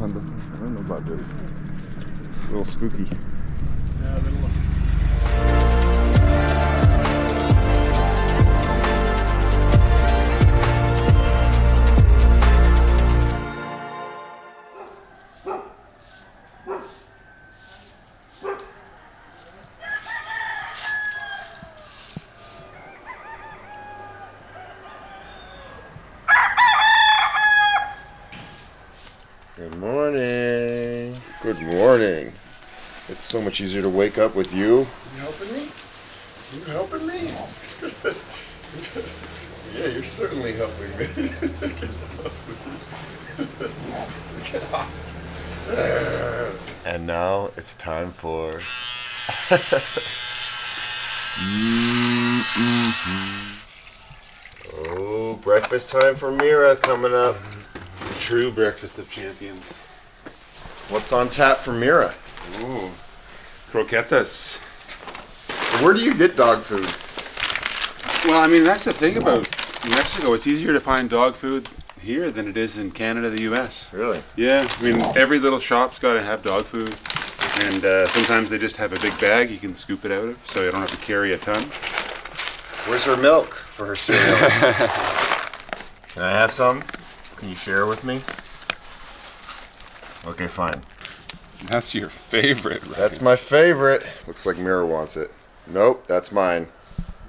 trabajando. I don't know about this. It's a little spooky. Yeah, a little. Good morning. Good morning. It's so much easier to wake up with you. You helping me? You helping me? Yeah, you're certainly helping me. And now it's time for Oh, breakfast time for Mira coming up. The true breakfast of champions. What's on tap for Mira? Ooh, croquetas. Where do you get dog food? Well, I mean, that's the thing about Mexico. It's easier to find dog food here than it is in Canada, the U.S. Really? Yeah, I mean, every little shop's got to have dog food. And sometimes they just have a big bag you can scoop it out of, so you don't have to carry a ton. Where's her milk for her cereal? Can I have some? Can you share with me? Okay, fine. That's your favorite, right? That's my favorite. Looks like Mira wants it. Nope, that's mine.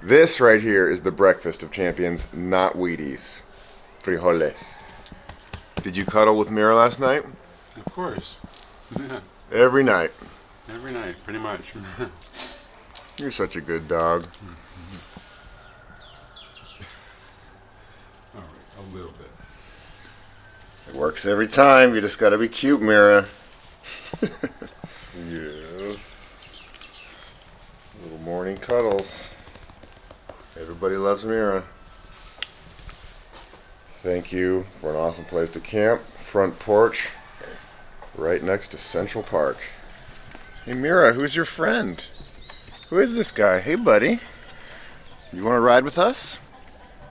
This right here is the breakfast of champions, not Wheaties. Frijoles. Did you cuddle with Mira last night? Of course. Yeah. Every night. Every night, pretty much. You're such a good dog. All right, a little bit. It works every time. You just gotta be cute, Mira. Yeah. Little morning cuddles. Everybody loves Mira. Thank you for an awesome place to camp. Front porch, right next to Central Park. Hey Mira, who's your friend? Who is this guy? Hey buddy. You wanna ride with us?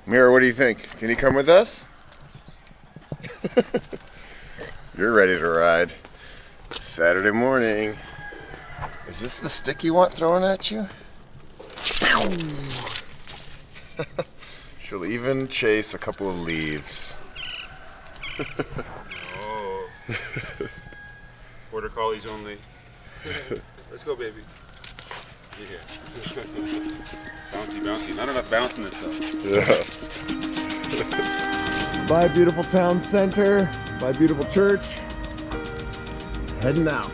Mira, what do you think? Can you come with us? You're ready to ride. It's Saturday morning. Is this the stick you want thrown at you? She'll even chase a couple of leaves. Oh. Border collies only. Let's go, baby. Yeah. Bouncy, bouncy. Not enough bounce in this though. Yeah. Bye, beautiful town center. Bye, beautiful church. Heading out.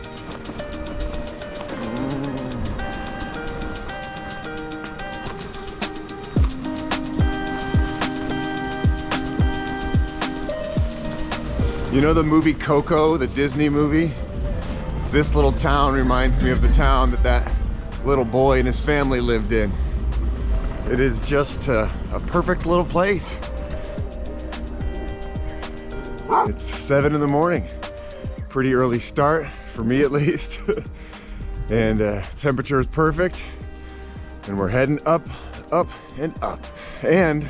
You know the movie Coco, the Disney movie? This little town reminds me of the town that little boy and his family lived in. It is just a perfect little place. It's 7 in the morning. Pretty early start, for me at least. And temperature is perfect. And we're heading up, up, and up. And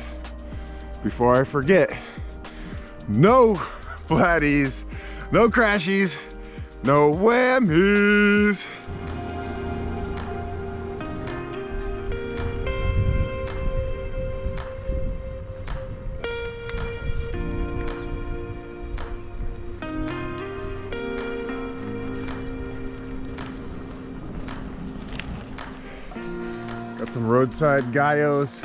before I forget, no flatties, no crashies, no whammies. Got some roadside gallos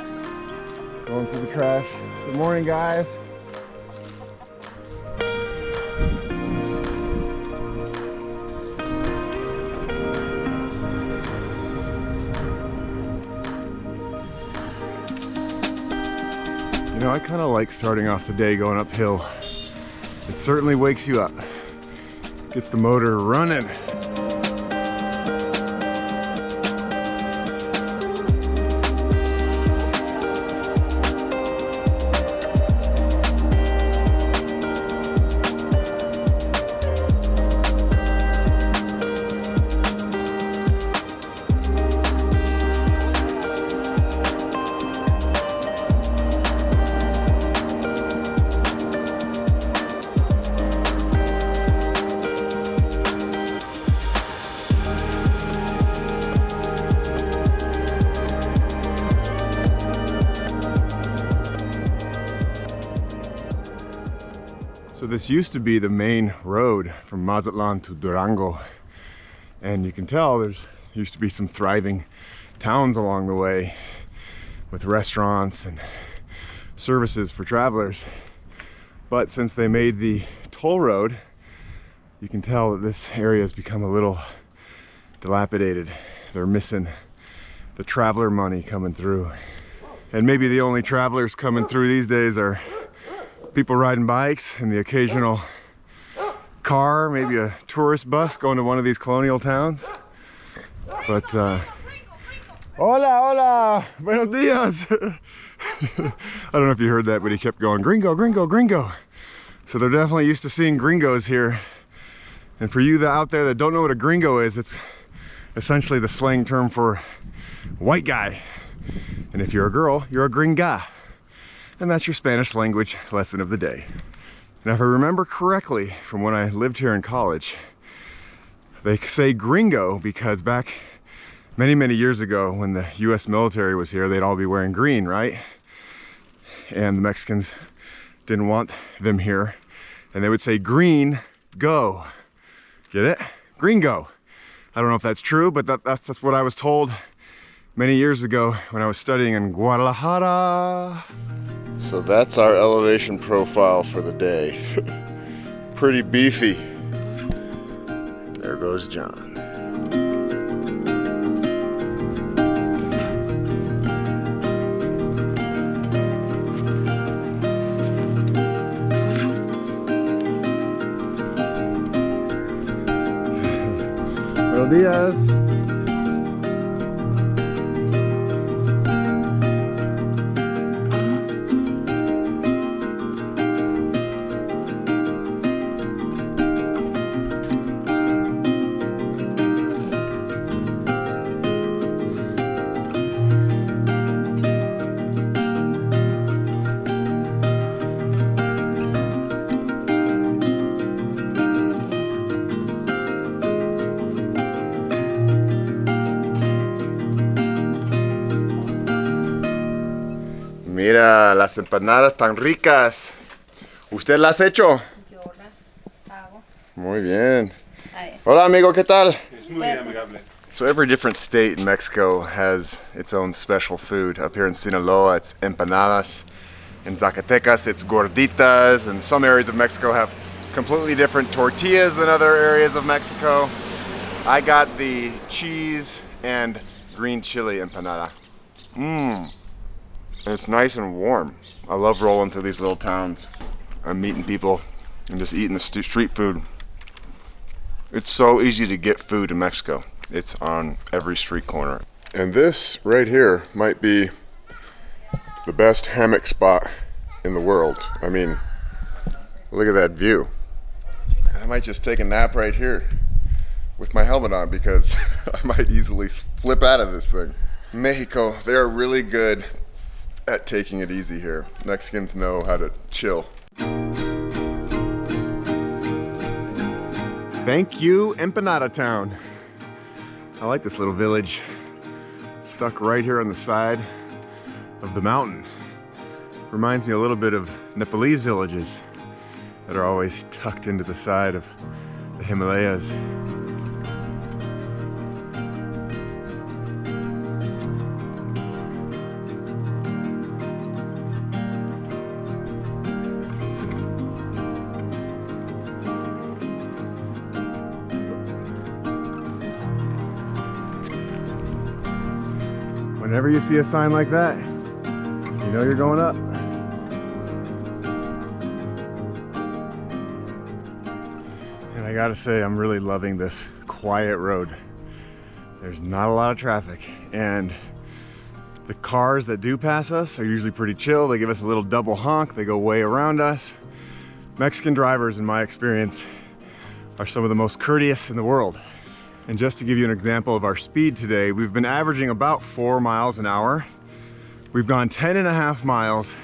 going through the trash. Good morning, guys. You know, I kind of like starting off the day going uphill. It certainly wakes you up. Gets the motor running. So this used to be the main road from Mazatlan to Durango. And you can tell there used to be some thriving towns along the way with restaurants and services for travelers. But since they made the toll road, you can tell that this area has become a little dilapidated. They're missing the traveler money coming through. And maybe the only travelers coming through these days are people riding bikes and the occasional car, maybe a tourist bus going to one of these colonial towns. But hola, hola, buenos dias. I don't know if you heard that, but he kept going, gringo, gringo, gringo. So they're definitely used to seeing gringos here. And for you out there that don't know what a gringo is, it's essentially the slang term for white guy. And if you're a girl, you're a gringa. And that's your Spanish language lesson of the day. And if I remember correctly from when I lived here in college, they say gringo because back many, many years ago when the US military was here, they'd all be wearing green, right? And the Mexicans didn't want them here. And they would say green, go. Get it? Gringo. I don't know if that's true, but that's what I was told many years ago when I was studying in Guadalajara. So that's our elevation profile for the day. Pretty beefy. There goes John. Buenos dias. Mira, las empanadas tan ricas. ¿Usted las ha hecho? Yo las hago. Muy bien. Ahí. Hola, amigo, ¿qué tal? Es muy amigable. So every different state in Mexico has its own special food. Up here in Sinaloa, it's empanadas. In Zacatecas, it's gorditas. And some areas of Mexico have completely different tortillas than other areas of Mexico. I got the cheese and green chili empanada. Mmm. It's nice and warm. I love rolling through these little towns and meeting people and just eating the street food. It's so easy to get food in Mexico. It's on every street corner. And this right here might be the best hammock spot in the world. I mean, look at that view. I might just take a nap right here with my helmet on because I might easily flip out of this thing. Mexico, they are really good at taking it easy here. Mexicans know how to chill. Thank you, Empanada Town. I like this little village. Stuck right here on the side of the mountain. Reminds me a little bit of Nepalese villages that are always tucked into the side of the Himalayas. Whenever you see a sign like that, you know you're going up. And I gotta say, I'm really loving this quiet road. There's not a lot of traffic, and the cars that do pass us are usually pretty chill. They give us a little double honk, they go way around us. Mexican drivers, in my experience, are some of the most courteous in the world. And just to give you an example of our speed today, we've been averaging about 4 miles an hour. We've gone 10.5 miles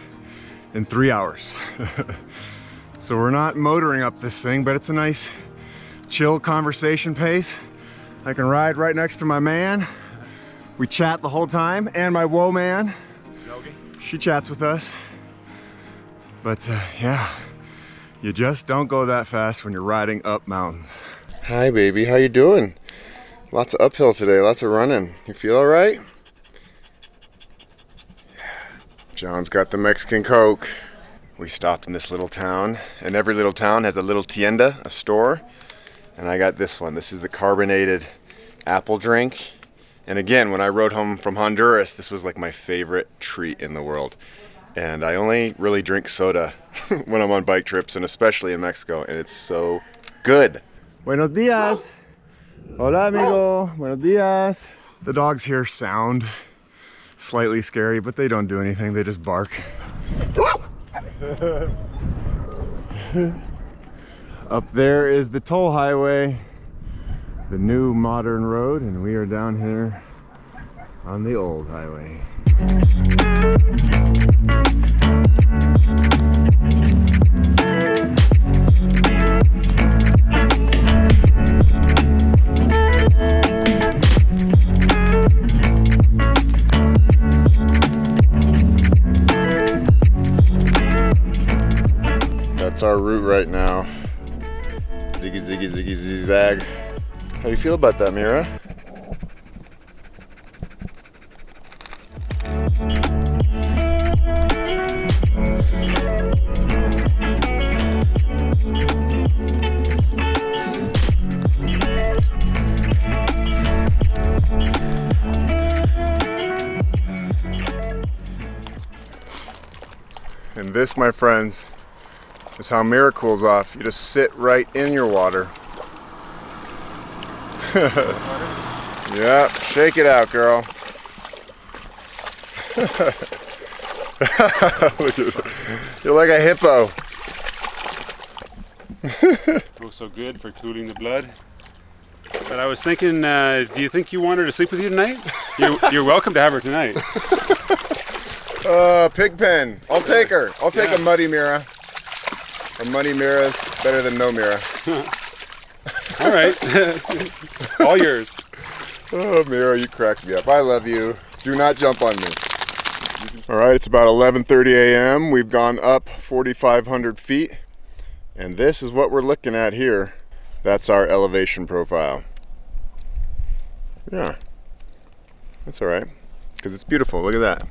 in 3 hours. So we're not motoring up this thing, but it's a nice, chill conversation pace. I can ride right next to my man. We chat the whole time, and my woe man. She chats with us. But yeah, You just don't go that fast when you're riding up mountains. Hi baby, how you doing? Lots of uphill today, lots of running. You feel all right? Yeah. John's got the Mexican Coke. We stopped in this little town, and every little town has a little tienda, a store. And I got this one. This is the carbonated apple drink. And again, when I rode home from Honduras, this was like my favorite treat in the world. And I only really drink soda when I'm on bike trips, and especially in Mexico, and it's so good. Buenos dias. Hola amigo. Buenos dias. The dogs here sound slightly scary, but they don't do anything. They just bark. Up there is the toll highway, the new modern road, and we are down here on the old highway. That's our route right now. Ziggy, ziggy, ziggy, zigzag. How do you feel about that, Mira? And this, my friends, is how Mira cools off. You just sit right in your water. Yep, shake it out, girl. You're like a hippo. Oh, so good for cooling the blood. But I was thinking, do you think you want her to sleep with you tonight? You're welcome to have her tonight. Pig pen. I'll take her. I'll take a muddy Mira. A muddy Mira is better than no Mira. All right. All yours. Oh, Mira, you cracked me up. I love you. Do not jump on me. All right, it's about 11:30 a.m. We've gone up 4,500 feet. And this is what we're looking at here. That's our elevation profile. Yeah. That's all right. Because it's beautiful. Look at that.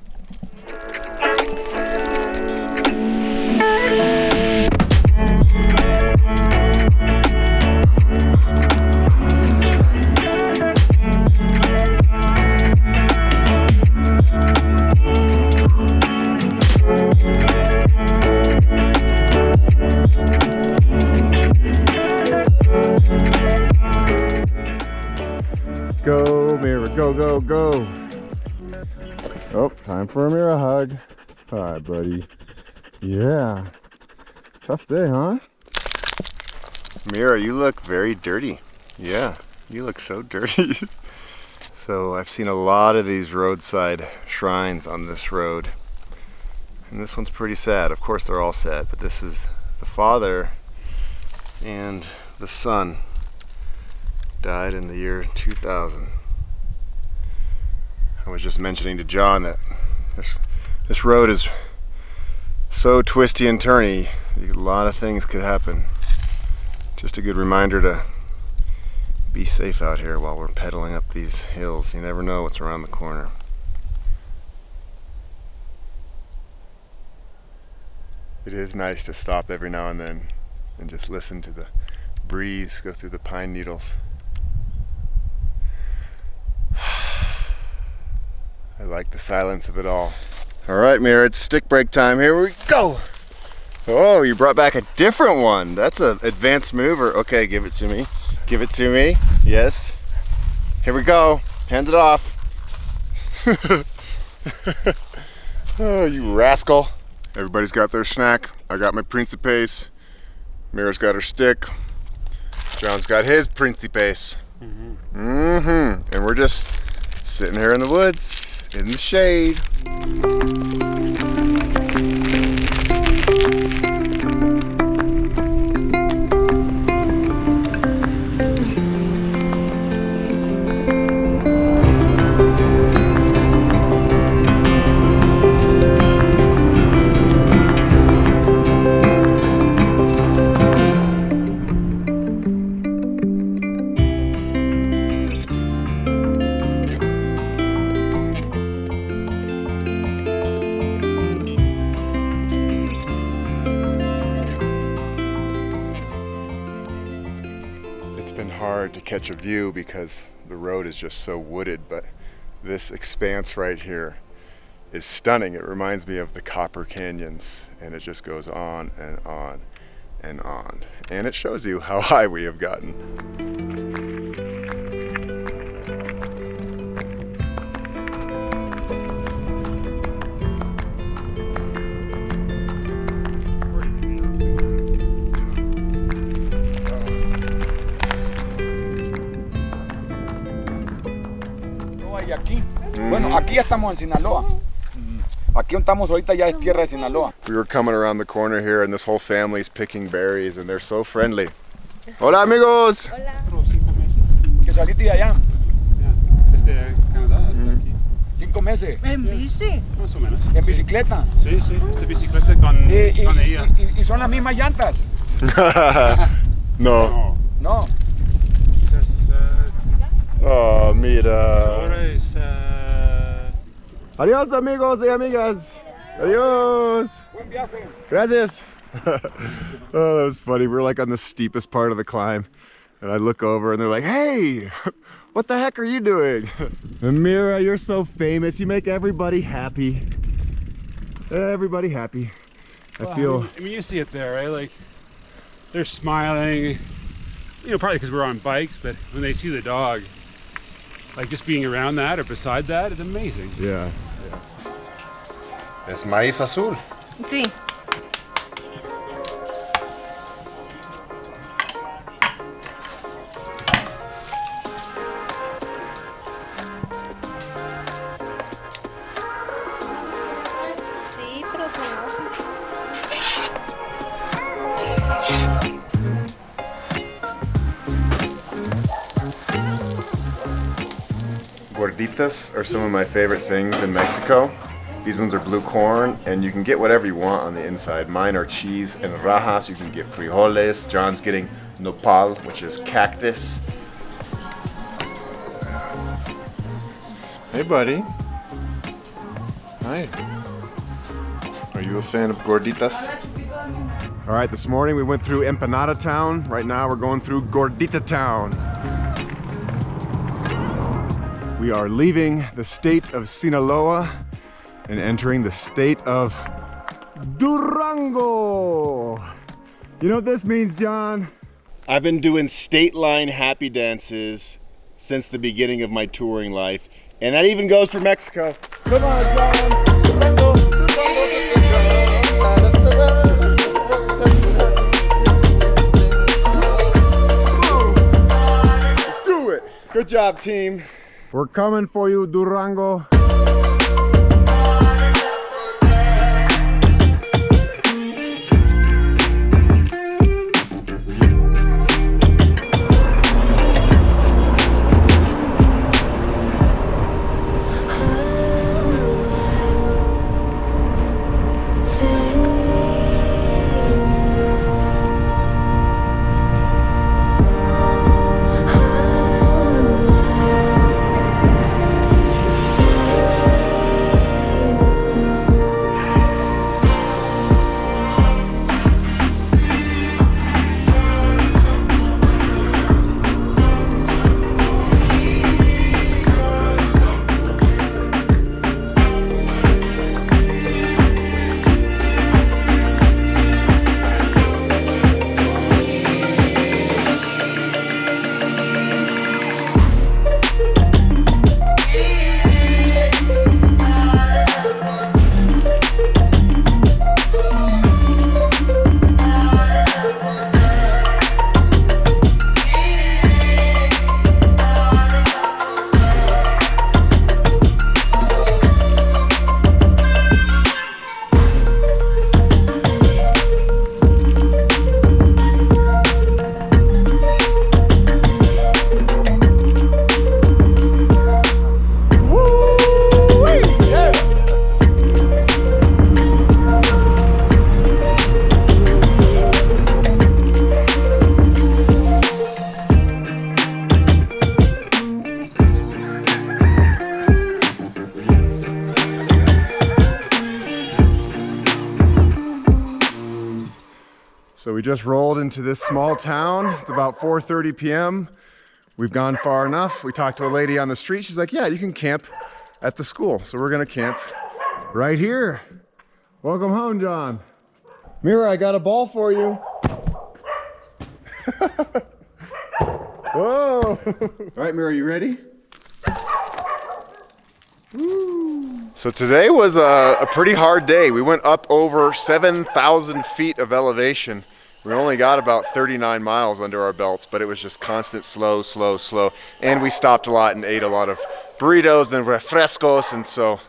Go, Mira, go, go, go. Oh, time for a Mira hug. Hi, buddy. Yeah. Tough day, huh? Mira, you look very dirty. Yeah, you look so dirty. So I've seen a lot of these roadside shrines on this road. And this one's pretty sad. Of course they're all sad, but this is the father and the son. Died in the year 2000. I was just mentioning to John that this road is so twisty and turny. A lot of things could happen. Just a good reminder to be safe out here while we're pedaling up these hills. You never know what's around the corner. It is nice to stop every now and then and just listen to the breeze go through the pine needles. I like the silence of it all. All right, Mira, it's stick break time. Here we go. Oh, you brought back a different one. That's an advanced mover. Okay, give it to me. Give it to me. Yes. Here we go. Hand it off. Oh, you rascal. Everybody's got their snack. I got my Principes. Mira's got her stick. John's got his Principes. And we're just sitting here in the woods, in the shade. It's been hard to catch a view because the road is just so wooded, but this expanse right here is stunning. It reminds me of the Copper Canyons, and it just goes on and on and on. And it shows you how high we have gotten. Y aquí, bueno, aquí ya estamos en Sinaloa. Aquí estamos ahorita ya es tierra de Sinaloa. We were coming around the corner here and this whole family's picking berries and they're so friendly. Hola amigos! Hola. 5 meses. Que saliste de allá. Ya, desde Canadá hasta aquí. 5 meses. En bici. Más o menos. En Sí. bicicleta. Sí, sí, esta bicicleta con ella. Y son las mismas llantas. No. No. Quizás Oh, mira. ahora es... Adiós amigos y amigas. Adiós. Buen viaje. Gracias. Oh, that was funny. We're like on the steepest part of the climb. And I look over and they're like, hey, what the heck are you doing? Mira, you're so famous. You make everybody happy. Everybody happy. I feel... I mean, you see it there, right? Like, they're smiling. You know, probably because we're on bikes, but when they see the dog, like just being around that or beside that, it's amazing. Yeah. Es maíz azul. Sí. Sí, pero se Gorditas are some of my favorite things in Mexico. These ones are blue corn, and you can get whatever you want on the inside. Mine are cheese and rajas. You can get frijoles. John's getting nopal, which is cactus. Hey, buddy. Hi. Are you a fan of gorditas? All right, this morning we went through Empanada Town. Right now we're going through Gordita Town. We are leaving the state of Sinaloa and entering the state of Durango. You know what this means, John? I've been doing state line happy dances since the beginning of my touring life, and that even goes for Mexico. Come on, John. Durango, Let's do it. Good job, team. We're coming for you, Durango. We just rolled into this small town. It's about 4:30 p.m. We've gone far enough. We talked to a lady on the street. She's like, yeah, you can camp at the school. So we're gonna camp right here. Welcome home, John. Mira, I got a ball for you. Whoa. All right, Mira, you ready? Woo. So today was a pretty hard day. We went up over 7,000 feet of elevation. We only got about 39 miles under our belts, but it was just constant slow. And we stopped a lot and ate a lot of burritos and refrescos. And so,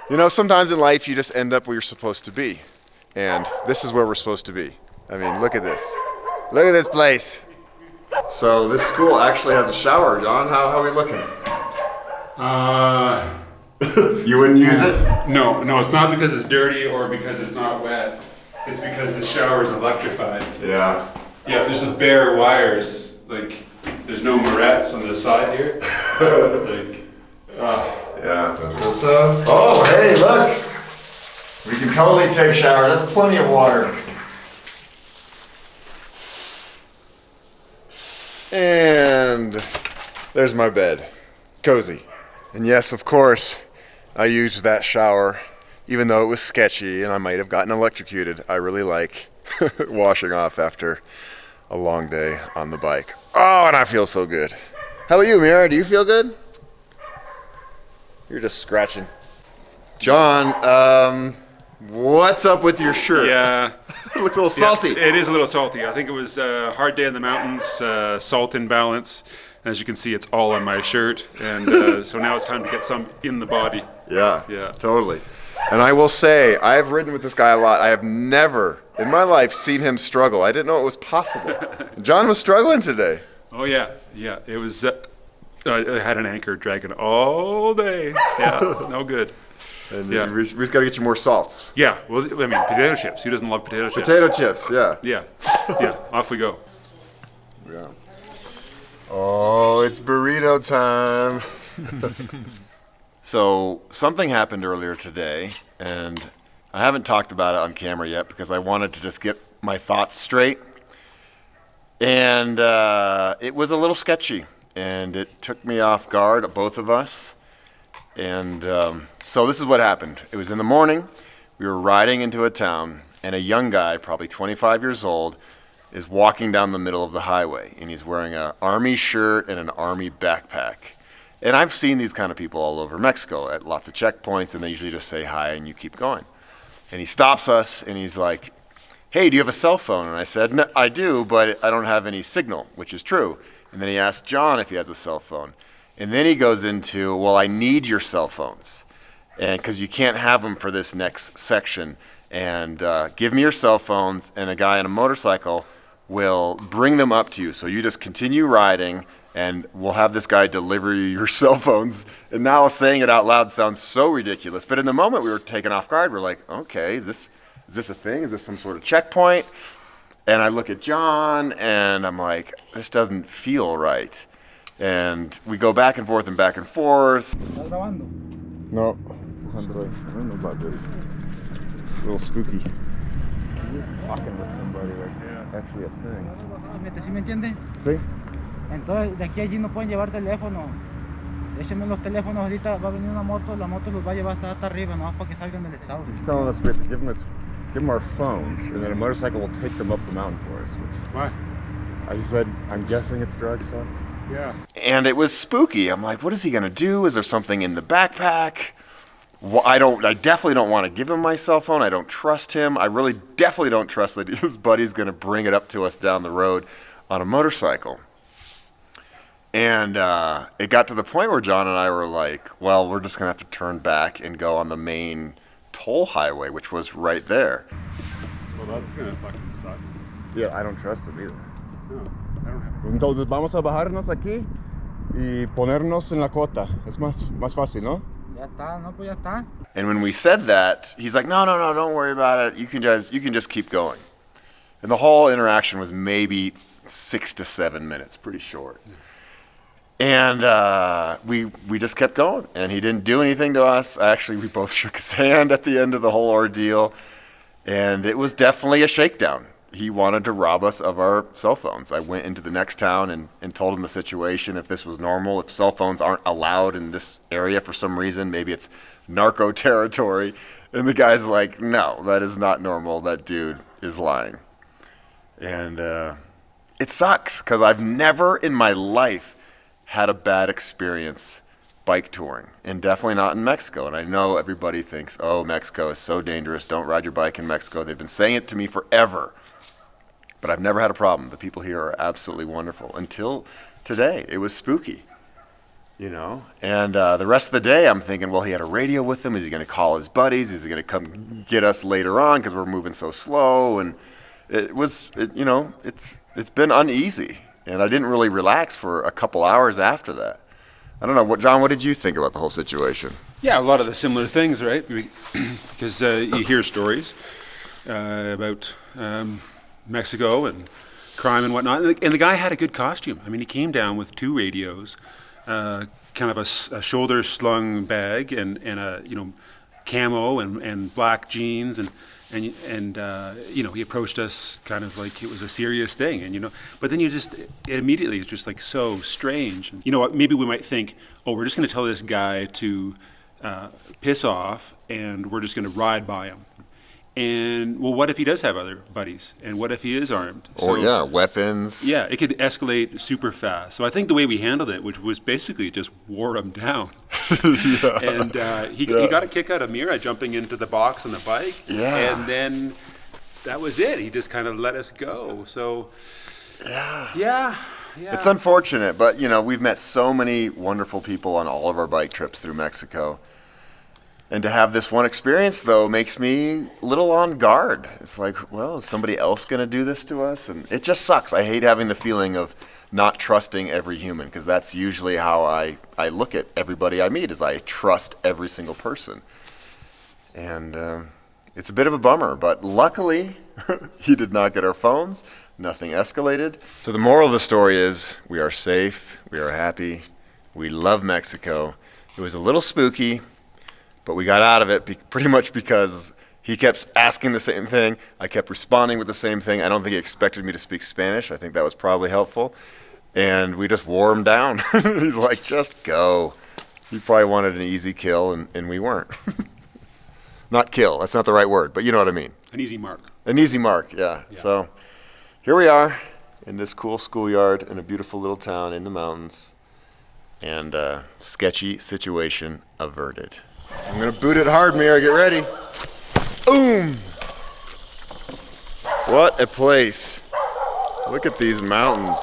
you know, sometimes in life you just end up where you're supposed to be. And this is where we're supposed to be. I mean, look at this. Look at this place. So this school actually has a shower, John. How are we looking? You wouldn't use it? No, it's not because it's dirty or because it's not wet. It's because the shower is electrified. Yeah. Yeah, there's the bare wires. Like, there's no morettes on the side here. Yeah. Oh, hey, look. We can totally take showers. That's plenty of water. And there's my bed. Cozy. And yes, of course, I used that shower, even though it was sketchy and I might have gotten electrocuted. I really like washing off after a long day on the bike. Oh, and I feel so good. How about you, Mira? Do you feel good? You're just scratching. John, what's up with your shirt? Yeah. It looks a little salty. Yeah, it is a little salty. I think it was a hard day in the mountains, salt imbalance. As you can see, it's all on my shirt. And so now it's time to get some in the body. Yeah, Yeah. totally. And I will say, I've ridden with this guy a lot. I have never in my life seen him struggle. I didn't know it was possible. John was struggling today. Oh, yeah. It was, I had an anchor dragging all day. Yeah, no good. And Yeah. we just got to get you more salts. Yeah, well, I mean, potato chips. Who doesn't love potato chips? Potato chips, yeah. Yeah, off we go. Yeah. Oh, it's burrito time. So something happened earlier today, and I haven't talked about it on camera yet because I wanted to just get my thoughts straight. And it was a little sketchy, and it took me off guard, both of us. And so this is what happened. It was in the morning. We were riding into a town, and a young guy, probably 25 years old, is walking down the middle of the highway, and he's wearing an army shirt and an army backpack. And I've seen these kind of people all over Mexico at lots of checkpoints, and they usually just say hi and you keep going. And he stops us, and he's like, hey, do you have a cell phone? And I said, no, I do, but I don't have any signal, which is true. And then he asked John if he has a cell phone. And then he goes into, well, I need your cell phones, and because you can't have them for this next section. And give me your cell phones, and a guy on a motorcycle will bring them up to you. So you just continue riding, and we'll have this guy deliver you your cell phones. And now saying it out loud sounds so ridiculous. But in the moment we were taken off guard. We're like, okay, is this a thing? Is this some sort of checkpoint? And I look at John, and I'm like, this doesn't feel right. And we go back and forth and back and forth. No, I don't know about this. It's a little spooky. Talking with somebody like that's actually a thing. ¿Sí me entiende? Sí. Entonces, de aquí a allí no pueden llevar teléfono. Échenme los teléfonos ahorita, va a venir una moto, la moto los va a llevar hasta arriba, no para que salgan del estado. He's telling us we have to give him our phones, and then a motorcycle will take them up the mountain for us. Which Why? I said, I'm guessing it's drug stuff. Yeah. And it was spooky. I'm like, what is he gonna do? Is there something in the backpack? Well, I definitely don't want to give him my cell phone. I don't trust him. I really definitely don't trust that his buddy's gonna bring it up to us down the road on a motorcycle. And it got to the point where John and I were like, well, we're just gonna have to turn back and go on the main toll highway, which was right there. Well, that's gonna fucking suck. Yeah, I don't trust him either. No, I don't have. Entonces vamos a bajarnos aquí y ponernos en la cota. Es más fácil, ¿no? Ya está, no, pues ya está. And when we said that, he's like, no, don't worry about it. You can just keep going. And the whole interaction was maybe 6 to 7 minutes, pretty short. And we just kept going, and he didn't do anything to us. Actually, we both shook his hand at the end of the whole ordeal, and it was definitely a shakedown. he wanted to rob us of our cell phones. I went into the next town and told him the situation, if this was normal, if cell phones aren't allowed in this area for some reason, maybe it's narco territory. And the guy's like, no, that is not normal. That dude is lying. And it sucks because I've never in my life had a bad experience bike touring, and definitely not in Mexico. And I know everybody thinks, oh, Mexico is so dangerous. Don't ride your bike in Mexico. They've been saying it to me forever. But I've never had a problem. The people here are absolutely wonderful. Until today, it was spooky, you know? And the rest of the day, I'm thinking, well, he had a radio with him. Is he going to call his buddies? Is he going to come get us later on because we're moving so slow? And it's been uneasy. And I didn't really relax for a couple hours after that. I don't know, John, what did you think about the whole situation? Yeah, a lot of the similar things, right? Because you hear stories about Mexico and crime and whatnot. And the guy had a good costume. I mean, he came down with 2 radios, kind of a shoulder slung bag and a, camo and black jeans and he approached us kind of like it was a serious thing, and but then immediately it's just like so strange. Maybe we might think, oh, we're just going to tell this guy to piss off, and we're just going to ride by him. And well, what if he does have other buddies? And what if he is armed? Weapons. Yeah, it could escalate super fast. So I think the way we handled it, which was basically just wore him down. And he got a kick out of Mira jumping into the box on the bike. Yeah. And then that was it. He just kind of let us go. So yeah. It's unfortunate, but we've met so many wonderful people on all of our bike trips through Mexico. And to have this one experience, though, makes me a little on guard. It's like, well, is somebody else going to do this to us? And it just sucks. I hate having the feeling of not trusting every human, because that's usually how I look at everybody I meet, is I trust every single person. And it's a bit of a bummer, but luckily, he did not get our phones. Nothing escalated. So the moral of the story is we are safe. We are happy. We love Mexico. It was a little spooky, but we got out of it pretty much because he kept asking the same thing. I kept responding with the same thing. I don't think he expected me to speak Spanish. I think that was probably helpful. And we just wore him down. He's like, just go. He probably wanted an easy kill, and we weren't. Not kill, that's not the right word, but you know what I mean. An easy mark. An easy mark, yeah. So here we are in this cool schoolyard in a beautiful little town in the mountains. And sketchy situation averted. I'm gonna boot it hard, Mira, get ready. Boom! What a place. Look at these mountains.